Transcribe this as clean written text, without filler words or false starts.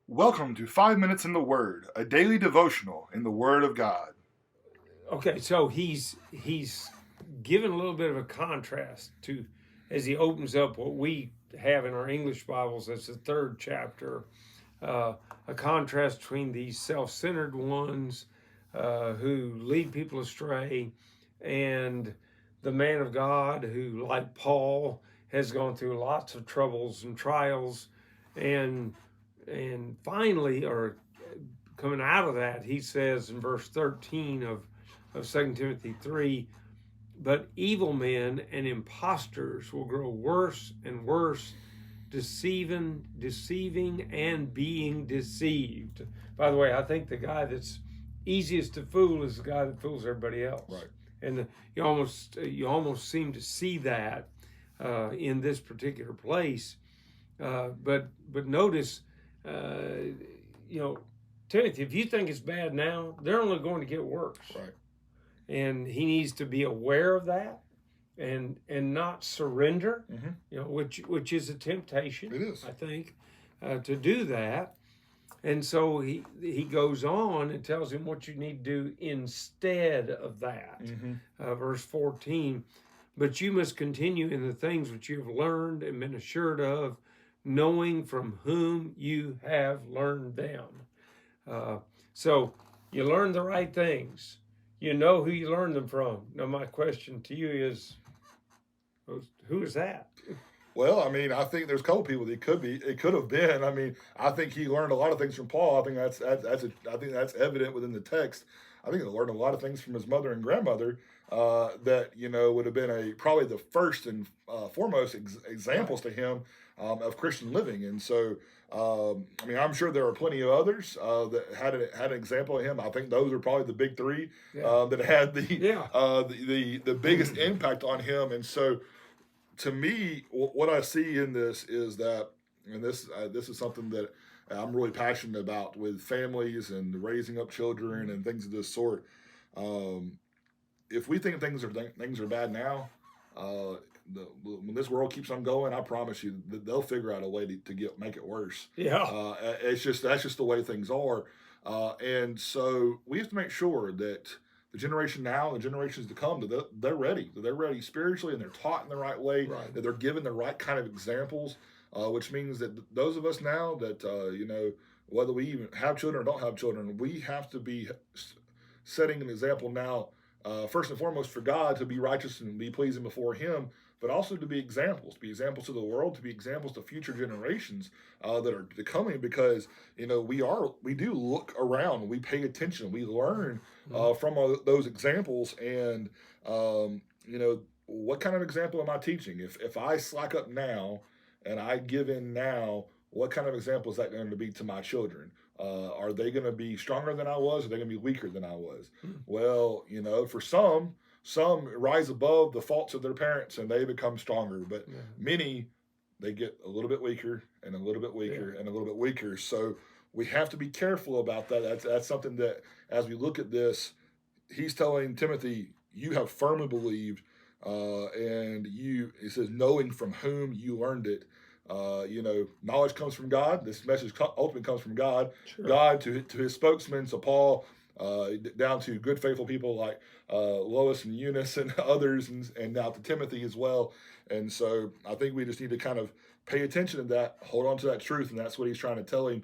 Welcome to 5 Minutes in the Word, a daily devotional in the Word of God. Okay, so he's given a little bit of a contrast to as he opens up what we have in our English Bibles. That's the third chapter. A contrast between these self-centered ones who lead people astray, and the man of God who, like Paul, has gone through lots of troubles and trials, and finally, or coming out of that, he says in verse 13 of 2 Timothy 3, but evil men and impostors will grow worse and worse, deceiving and being deceived. By the way, I think the guy that's easiest to fool is the guy that fools everybody else. Right. And you almost seem to see that in this particular place. But notice, Timothy, if you think it's bad now, they're only going to get worse. Right. And he needs to be aware of that and not surrender, Mm-hmm. which is a temptation. It is. I think, to do that. And so he goes on and tells him what you need to do instead of that. Mm-hmm. Verse 14, but you must continue in the things which you have learned and been assured of, knowing from whom you have learned them. So you learn the right things. You know who you learned them from. Now, my question to you is, who is that? Well, I mean, I think there's a couple people that it could have been. I mean, I think he learned a lot of things from Paul. I think I think that's evident within the text. I think he learned a lot of things from his mother and grandmother that would have been probably the first and foremost examples to him of Christian living. And so, I mean, I'm sure there are plenty of others that had an example of him. I think those are probably the big three that had the biggest impact on him. And so, to me, what I see in this is that, and this is something that I'm really passionate about with families and raising up children and things of this sort. If we think things are bad now, when this world keeps on going, I promise you that they'll figure out a way to make it worse. Yeah. That's just the way things are, and so we have to make sure that the generation now, the generations to come, that they're ready. That they're ready spiritually, and they're taught in the right way. Right. That they're given the right kind of examples, which means that those of us now that whether we even have children or don't have children, we have to be setting an example now. First and foremost, for God to be righteous and be pleasing before Him, but also to be examples to the world, to be examples to future generations that are coming. Because we do look around, we pay attention, we learn from those examples, and what kind of example am I teaching? If I slack up now and I give in now, what kind of example is that going to be to my children? Are they going to be stronger than I was? Or are they going to be weaker than I was? Well, for some rise above the faults of their parents and they become stronger, but many, they get a little bit weaker and a little bit weaker and a little bit weaker. So we have to be careful about that. That's something that, as we look at this, he's telling Timothy, you have firmly believed, he says, knowing from whom you learned it. Knowledge comes from God. This message ultimately comes from God. Sure. God to his spokesman, so Paul, down to good, faithful people like Lois and Eunice and others, and now to Timothy as well. And so I think we just need to kind of pay attention to that, hold on to that truth, and that's what he's trying to tell him